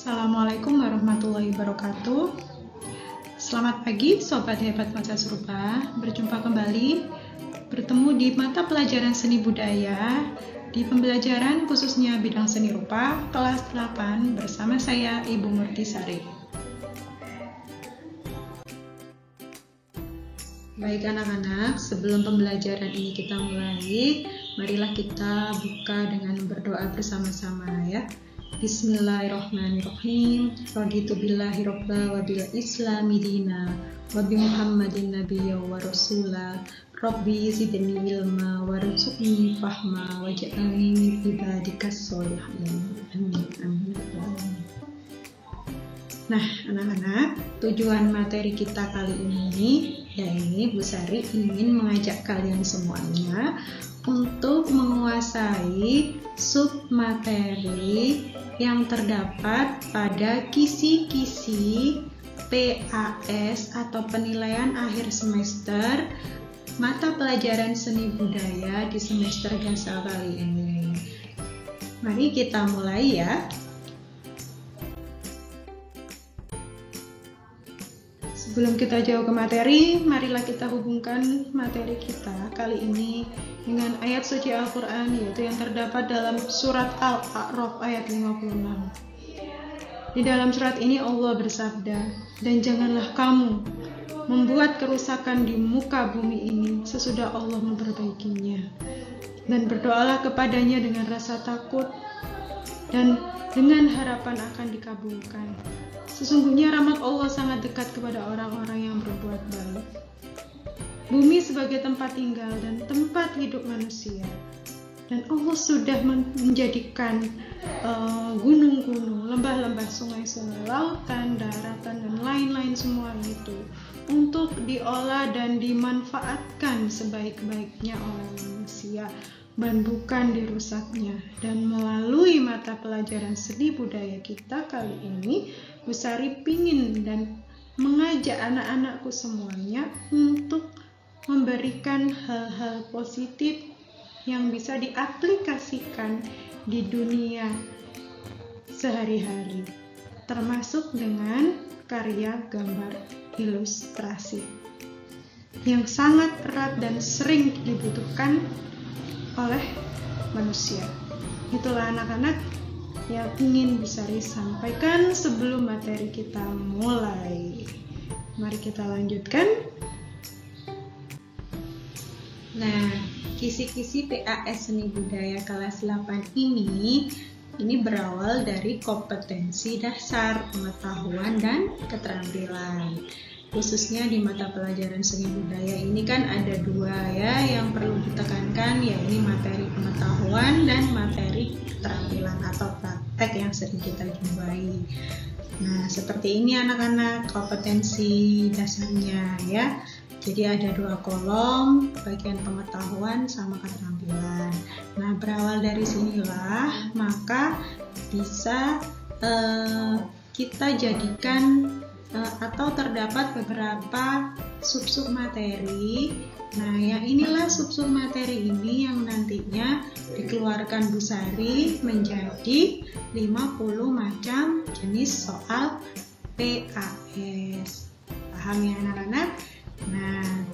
Assalamualaikum warahmatullahi wabarakatuh. Selamat pagi Sobat Hebat Masa Serupa. Berjumpa kembali, bertemu di mata pelajaran seni budaya di pembelajaran khususnya bidang seni rupa kelas 8 bersama saya Ibu Murtisari. Baik anak-anak, sebelum pembelajaran ini kita mulai, marilah kita buka dengan berdoa bersama-sama ya. Bismillahirrahmanirrahim. Raditu billahi robba wa bil islami dina wa bi muhammadin nabiyya wa rasula. Rabbi zidni ilma warzuqni fahma waj'alni min ibadikas sholihin. Amin. Amin. Nah, anak-anak, tujuan materi kita kali ini, Bu Sari ingin mengajak kalian semuanya untuk menguasai submateri yang terdapat pada kisi-kisi PAS atau penilaian akhir semester mata pelajaran seni budaya di semester Gasal kali ini. Mari kita mulai ya. Sebelum kita jauh ke materi, marilah kita hubungkan materi kita kali ini dengan ayat suci Al-Quran, yaitu yang terdapat dalam surat Al-A'raf ayat 56. Di dalam surat ini Allah bersabda, "Dan janganlah kamu membuat kerusakan di muka bumi ini sesudah Allah memperbaikinya. Dan berdoalah kepadanya dengan rasa takut dan dengan harapan akan dikabulkan. Sesungguhnya rahmat Allah sangat dekat kepada orang-orang yang berbuat baik." Bumi sebagai tempat tinggal dan tempat hidup manusia. Dan Allah sudah menjadikan gunung-gunung, lembah-lembah, sungai-sungai, lautan, daratan, dan lain-lain semua itu untuk diolah dan dimanfaatkan sebaik-baiknya oleh manusia dan bukan dirusaknya. Dan melalui mata pelajaran seni budaya kita kali ini, Bu Sari pingin dan mengajak anak-anakku semuanya untuk memberikan hal-hal positif yang bisa diaplikasikan di dunia sehari-hari, termasuk dengan karya gambar ilustrasi yang sangat erat dan sering dibutuhkan oleh manusia. Itulah anak-anak yang ingin bisa disampaikan sebelum materi kita mulai. Mari kita lanjutkan. Nah, kisi-kisi PAS Seni Budaya kelas 8 ini berawal dari kompetensi dasar pengetahuan dan keterampilan. Khususnya di mata pelajaran seni budaya ini kan ada dua ya yang perlu ditekankan, yaitu materi pengetahuan dan materi keterampilan atau praktek yang sering kita jumpai. Nah, seperti ini anak-anak kompetensi dasarnya ya. Jadi ada dua kolom, bagian pengetahuan sama keterampilan. Nah, berawal dari sinilah maka bisa kita jadikan atau terdapat beberapa sub-sub materi. Nah, yang inilah sub-sub materi ini yang nantinya dikeluarkan Bu Sari menjadi 50 macam jenis soal PAS. Paham ya anak-anak? Nah,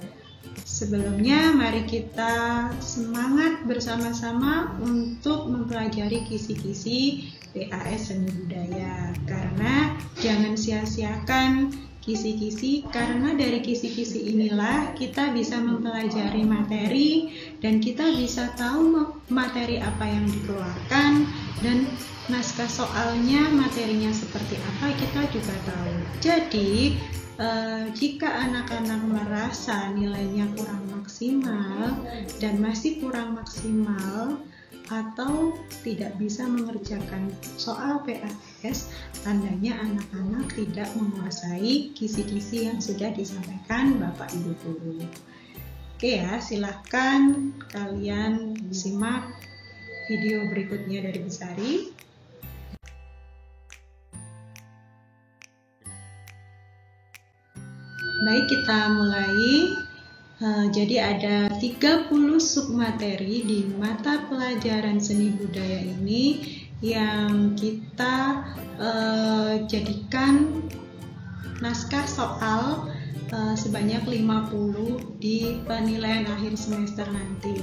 sebelumnya mari kita semangat bersama-sama untuk mempelajari kisi-kisi PAS Seni Budaya, karena jangan sia-siakan kisi-kisi, karena dari kisi-kisi inilah kita bisa mempelajari materi dan kita bisa tahu materi apa yang dikeluarkan dan naskah soalnya materinya seperti apa kita juga tahu. Jadi jika anak-anak merasa nilainya kurang maksimal dan masih kurang maksimal atau tidak bisa mengerjakan soal PAS, tandanya anak-anak tidak menguasai kisi-kisi yang sudah disampaikan Bapak Ibu Guru. Oke ya, silahkan kalian simak video berikutnya dari Bu Sari. Baik, kita mulai. Jadi ada 30 submateri di mata pelajaran seni budaya ini yang kita jadikan naskah soal sebanyak 50 di penilaian akhir semester nanti.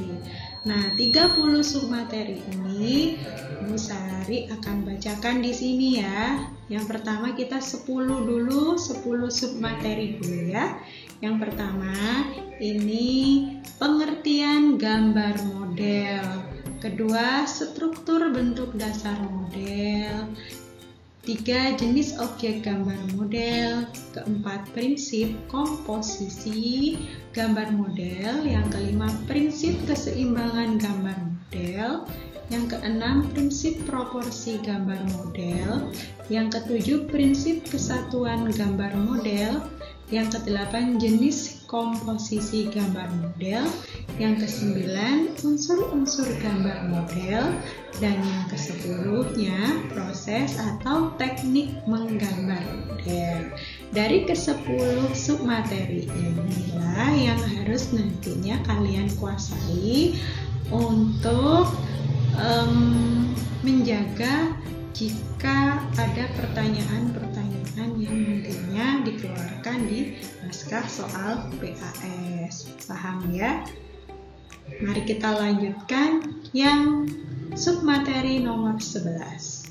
Nah, 30 submateri ini Bu Sari akan bacakan di sini ya. Yang pertama kita 10 dulu, 10 submateri dulu ya. Yang pertama ini pengertian gambar model. Kedua, struktur bentuk dasar model. 3, jenis objek gambar model. Keempat, prinsip komposisi gambar model. Yang kelima, prinsip keseimbangan gambar model. Yang keenam, prinsip proporsi gambar model. Yang ketujuh, prinsip kesatuan gambar model. Yang kedelapan, jenis komposisi gambar model. Yang kesembilan, unsur-unsur gambar model. Dan yang kesepuluhnya, proses atau teknik menggambar model. Dari ke-10 submateri inilah yang harus nantinya kalian kuasai untuk menjaga jika ada pertanyaan-pertanyaan yang nantinya dikeluarkan di naskah soal PAS. Paham ya? Mari kita lanjutkan yang submateri nomor 11.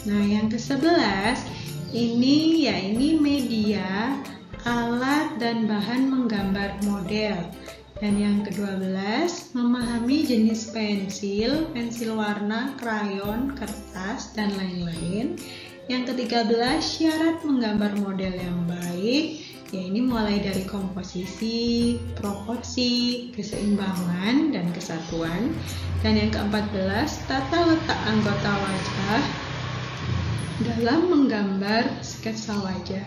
Nah, yang ke-11 ini media, alat dan bahan menggambar model. Dan yang ke-12 memahami jenis pensil, pensil warna, krayon, kertas, dan lain-lain. Yang ke-13 syarat menggambar model yang baik. Ya, ini mulai dari komposisi, proporsi, keseimbangan, dan kesatuan. Dan yang ke-14 tata letak anggota wajah dalam menggambar sketsa wajah.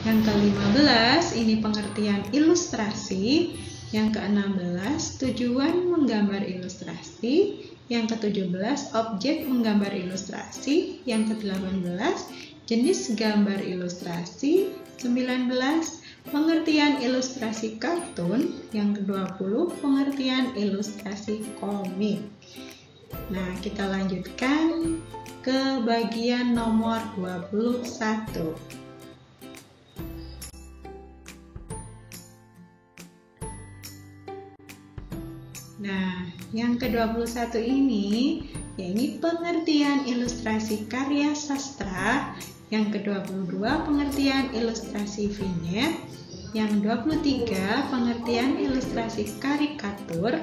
Yang ke-15 ini pengertian ilustrasi. Yang ke-16 tujuan menggambar ilustrasi. Yang ke-17 objek menggambar ilustrasi. Yang ke-18 jenis gambar ilustrasi. 19 pengertian ilustrasi kartun. Yang ke-20 pengertian ilustrasi komik. Nah, kita lanjutkan ke bagian nomor 21. Nah, yang ke-21 ini pengertian ilustrasi karya sastra. Yang ke-22 pengertian ilustrasi vignette. Yang 23 pengertian ilustrasi karikatur.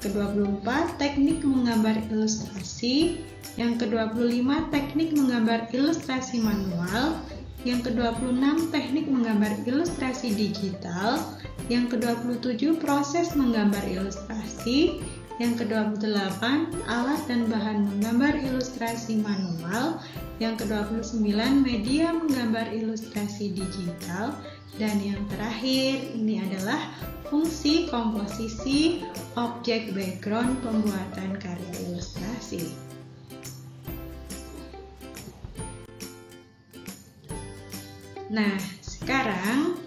Ke-24 teknik menggambar ilustrasi. Yang ke-25 teknik menggambar ilustrasi manual. Yang ke-26 teknik menggambar ilustrasi digital. Yang ke-27 proses menggambar ilustrasi. Yang ke-28 alat dan bahan menggambar ilustrasi manual. Yang ke-29 media menggambar ilustrasi digital. Dan yang terakhir ini adalah fungsi komposisi objek background pembuatan karya ilustrasi. Nah, sekarang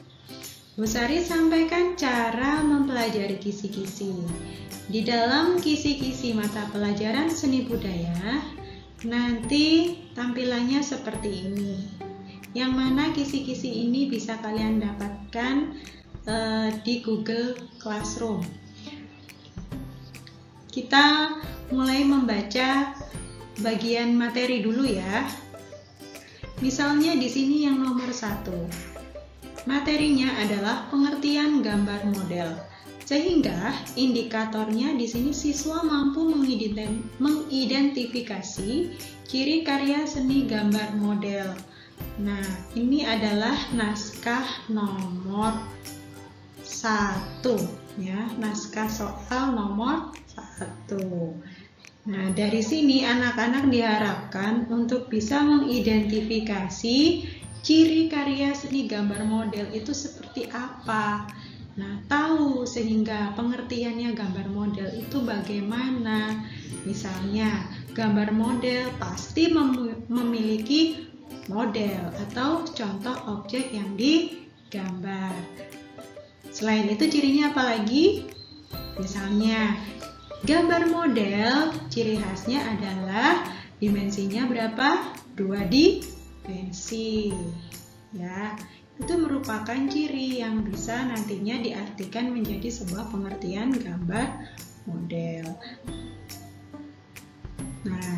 Bu Sari sampaikan cara mempelajari kisi-kisi. Di dalam kisi-kisi mata pelajaran seni budaya, nanti tampilannya seperti ini. Yang mana kisi-kisi ini bisa kalian dapatkan di Google Classroom. Kita mulai membaca bagian materi dulu ya. Misalnya di sini yang nomor 1. Materinya adalah pengertian gambar model. Sehingga indikatornya di sini siswa mampu mengidentifikasi ciri karya seni gambar model. Nah, ini adalah naskah nomor 1 ya, naskah soal nomor 1. Nah, dari sini anak-anak diharapkan untuk bisa mengidentifikasi ciri karya seni gambar model itu seperti apa. Nah, tahu sehingga pengertiannya gambar model itu bagaimana. Misalnya, gambar model pasti memiliki model atau contoh objek yang digambar. Selain itu cirinya apa lagi? Misalnya gambar model, ciri khasnya adalah dimensinya berapa? 2 dimensi. Ya, itu merupakan ciri yang bisa nantinya diartikan menjadi sebuah pengertian gambar model. Nah,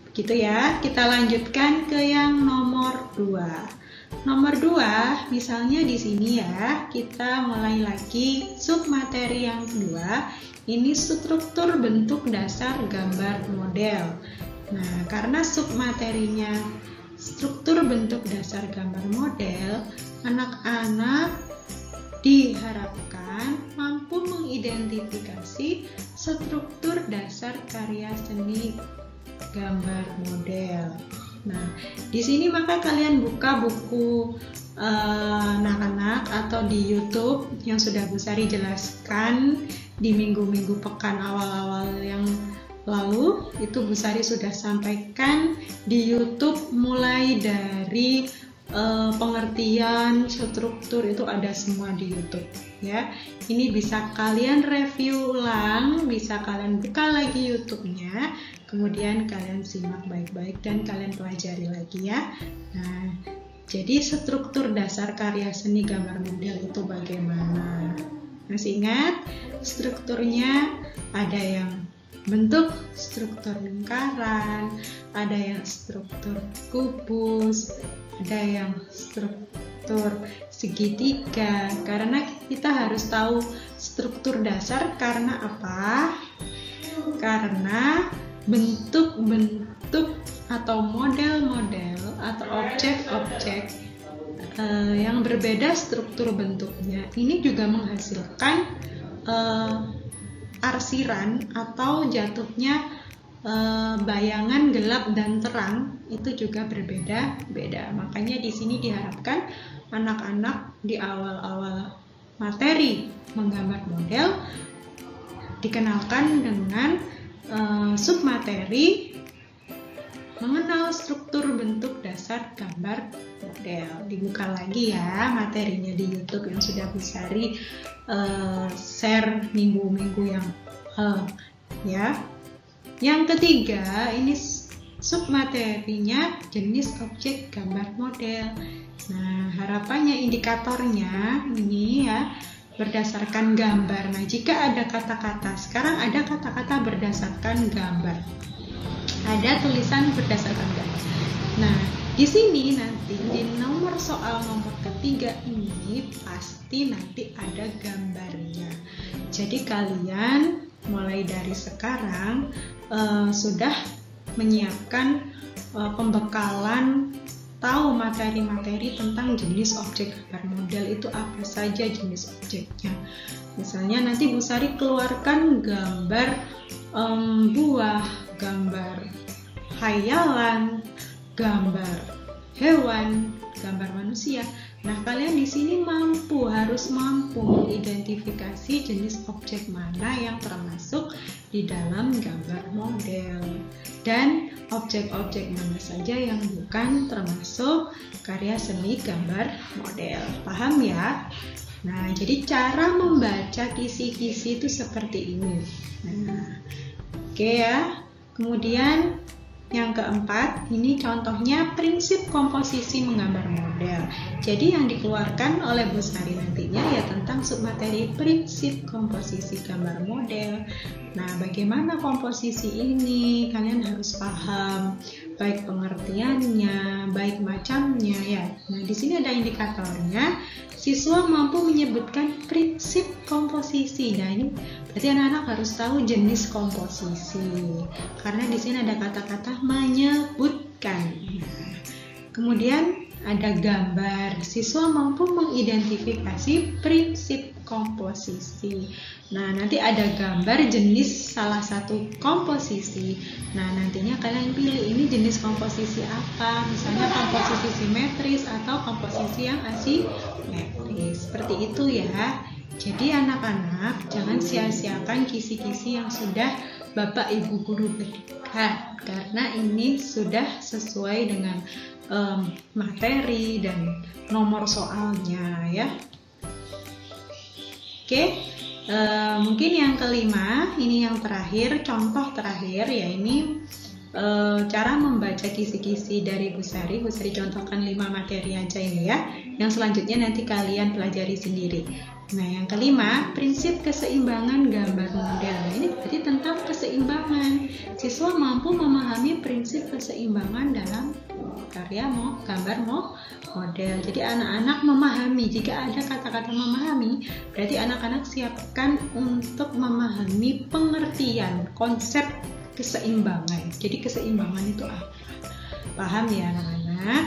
begitu ya. Kita lanjutkan ke yang nomor 2. Nomor 2, misalnya di sini ya, kita mulai lagi submateri yang kedua. Ini struktur bentuk dasar gambar model. Nah, karena submaterinya struktur bentuk dasar gambar model, anak-anak diharapkan mampu mengidentifikasi struktur dasar karya seni gambar model. Nah, di sini maka kalian buka buku anak-anak atau di YouTube yang sudah Bu Sari jelaskan di minggu-minggu pekan awal-awal yang lalu. Itu Bu Sari sudah sampaikan di YouTube mulai dari pengertian struktur itu ada semua di YouTube ya. Ini bisa kalian review ulang, bisa kalian buka lagi YouTube-nya, kemudian kalian simak baik-baik dan kalian pelajari lagi ya. Nah, jadi struktur dasar karya seni gambar model itu bagaimana? Masih ingat? Strukturnya ada yang bentuk struktur lingkaran, ada yang struktur kubus, ada yang struktur segitiga. Karena kita harus tahu struktur dasar karena apa? Karena bentuk-bentuk atau model-model atau objek-objek yang berbeda struktur bentuknya ini juga menghasilkan arsiran atau jatuhnya bayangan gelap dan terang itu juga berbeda-beda. Makanya di sini diharapkan anak-anak di awal-awal materi menggambar model dikenalkan dengan submateri mengenal struktur bentuk dasar gambar model. Dibuka lagi ya materinya di YouTube yang sudah Bu Sari share minggu-minggu yang ya. Yang ketiga, ini submaterinya jenis objek gambar model. Nah, harapannya indikatornya ini ya berdasarkan gambar. Nah, jika ada kata-kata, sekarang ada kata-kata berdasarkan gambar. Ada tulisan berdasarkan gambar. Nah, di sini nanti di nomor soal nomor ketiga ini pasti nanti ada gambarnya. Jadi kalian mulai dari sekarang sudah menyiapkan pembekalan tahu materi-materi tentang jenis objek gambar model itu apa saja jenis objeknya. Misalnya nanti Bu Sari keluarkan gambar buah, gambar khayalan, gambar hewan, gambar manusia. Nah, kalian di sini harus mampu mengidentifikasi jenis objek mana yang termasuk di dalam gambar model dan objek-objek mana saja yang bukan termasuk karya seni gambar model. Paham ya? Nah, jadi cara membaca kisi-kisi itu seperti ini. Nah, oke ya. Kemudian yang keempat, ini contohnya prinsip komposisi menggambar model. Jadi yang dikeluarkan oleh Bu Sari nantinya ya tentang submateri prinsip komposisi gambar model. Nah, bagaimana komposisi ini? Kalian harus paham baik pengertiannya, baik macamnya ya. Nah, di sini ada indikatornya. Siswa mampu menyebutkan prinsip komposisi. Nah, ini berarti anak-anak harus tahu jenis komposisi. Karena di sini ada kata-kata menyebutkan. Nah, kemudian ada gambar. Siswa mampu mengidentifikasi prinsip komposisi. Nah, nanti ada gambar jenis salah satu komposisi. Nah, nantinya kalian pilih ini jenis komposisi apa. Misalnya komposisi simetris atau komposisi yang asimetris. Seperti itu ya. Jadi anak-anak jangan sia-siakan kisi-kisi yang sudah Bapak Ibu Guru berikan. Karena ini sudah sesuai dengan materi dan nomor soalnya ya. Oke, mungkin yang kelima, ini yang terakhir, contoh terakhir ya ini cara membaca kisi-kisi dari Bu Sari. Bu Sari contohkan 5 materi aja ini ya. Yang selanjutnya nanti kalian pelajari sendiri. Nah, yang kelima, prinsip keseimbangan gambar model. Ini berarti tentang keseimbangan. Siswa mampu memahami prinsip keseimbangan dalam karya gambar model. Jadi anak-anak memahami. Jika ada kata-kata memahami, berarti anak-anak siapkan untuk memahami pengertian konsep keseimbangan. Jadi keseimbangan itu apa? Paham ya anak-anak?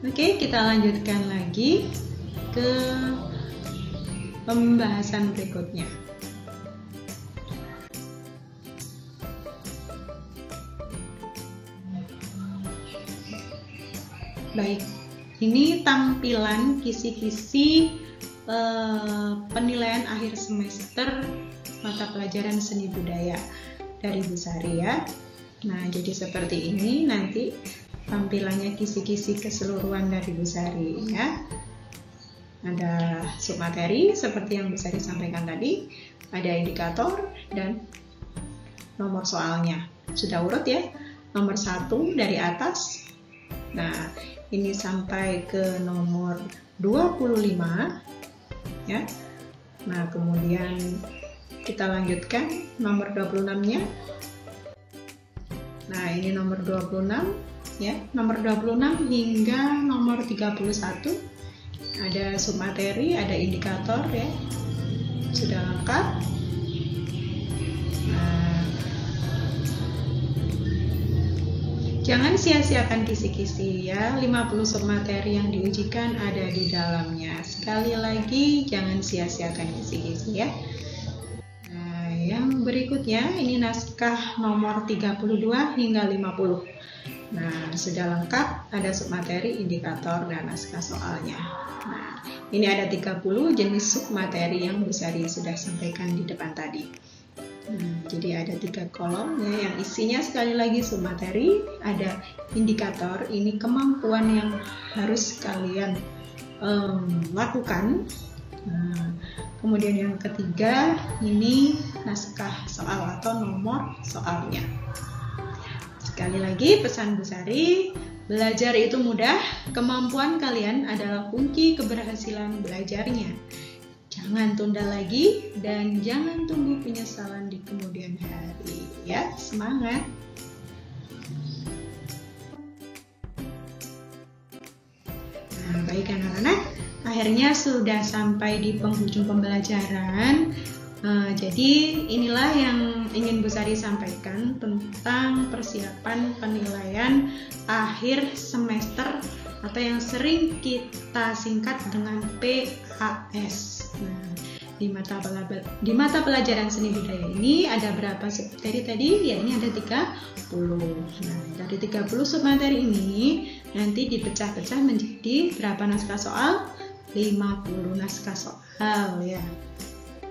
Oke, kita lanjutkan lagi ke pembahasan berikutnya. Baik, ini tampilan kisi-kisi penilaian akhir semester mata pelajaran seni budaya dari Bu Sari ya. Nah, jadi seperti ini nanti tampilannya kisi-kisi keseluruhan dari Bu Sari ya. Ada submateri seperti yang Bu Sari sampaikan tadi, ada indikator dan nomor soalnya. Sudah urut ya, nomor 1 dari atas. Nah, ini sampai ke nomor 25 ya. Nah, kemudian kita lanjutkan nomor 26-nya. Nah, ini nomor 26 ya, nomor 26 hingga nomor 31. Ada submateri, ada indikator ya. Sudah lengkap. Nah, jangan sia-siakan kisi-kisi ya. 50 submateri yang diujikan ada di dalamnya. Sekali lagi, jangan sia-siakan kisi-kisi ya. Yang berikutnya ini naskah nomor 32 hingga 50. Nah, sudah lengkap, ada submateri, indikator, dan naskah soalnya. Nah, ini ada 30 jenis submateri yang Bu Sari sudah sampaikan di depan tadi. Jadi ada 3 kolom ya, yang isinya sekali lagi submateri, ada indikator, ini kemampuan yang harus kalian lakukan. Nah, kemudian yang ketiga ini naskah soal atau nomor soalnya. Sekali lagi pesan Bu Sari, belajar itu mudah, kemampuan kalian adalah kunci keberhasilan belajarnya. Jangan tunda lagi dan jangan tunggu penyesalan di kemudian hari ya. Semangat. Nah, baik anak-anak, akhirnya sudah sampai di penghujung pembelajaran. Jadi inilah yang ingin Bu Sari sampaikan tentang persiapan penilaian akhir semester atau yang sering kita singkat dengan PAS. Nah, di mata pelajaran seni budaya ini ada berapa submateri tadi? Ya, ini ada 30. Nah, dari 30 submateri ini nanti dipecah-pecah menjadi berapa naskah soal? 50 naskah soal ya.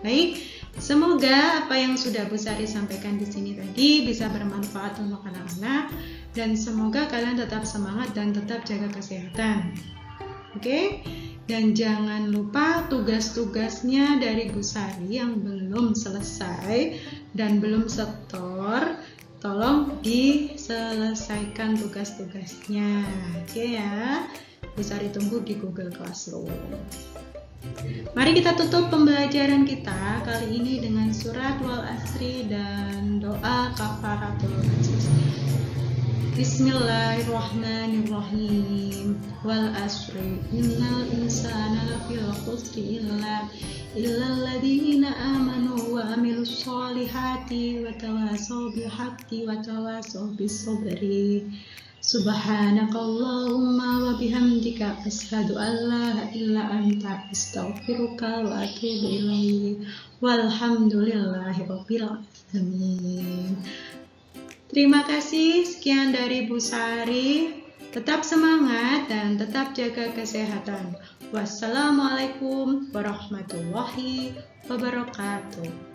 Baik, semoga apa yang sudah Bu Sari sampaikan di sini tadi bisa bermanfaat untuk anak-anak dan semoga kalian tetap semangat dan tetap jaga kesehatan. Oke? Dan jangan lupa tugas-tugasnya dari Bu Sari yang belum selesai dan belum setor, tolong diselesaikan tugas-tugasnya. Oke ya? Bu Sari tunggu di Google Classroom. Mari kita tutup pembelajaran kita kali ini dengan surat Wal Asri dan doa kafaratul majlis. Bismillahirrahmanirrahim. Wal asri innal insana lafil khusri illa alladzina amanu wa amilus solihati wa tawasaw bil haqqi wa tawasaw bis sabri. Subhanakallahumma wa bihamdika asyhadu an la ilaha illa anta astaghfiruka wa atubu ilaik. Walhamdulillahi rabbil alamin. Terima kasih, sekian dari Bu Sari. Tetap semangat dan tetap jaga kesehatan. Wassalamualaikum warahmatullahi wabarakatuh.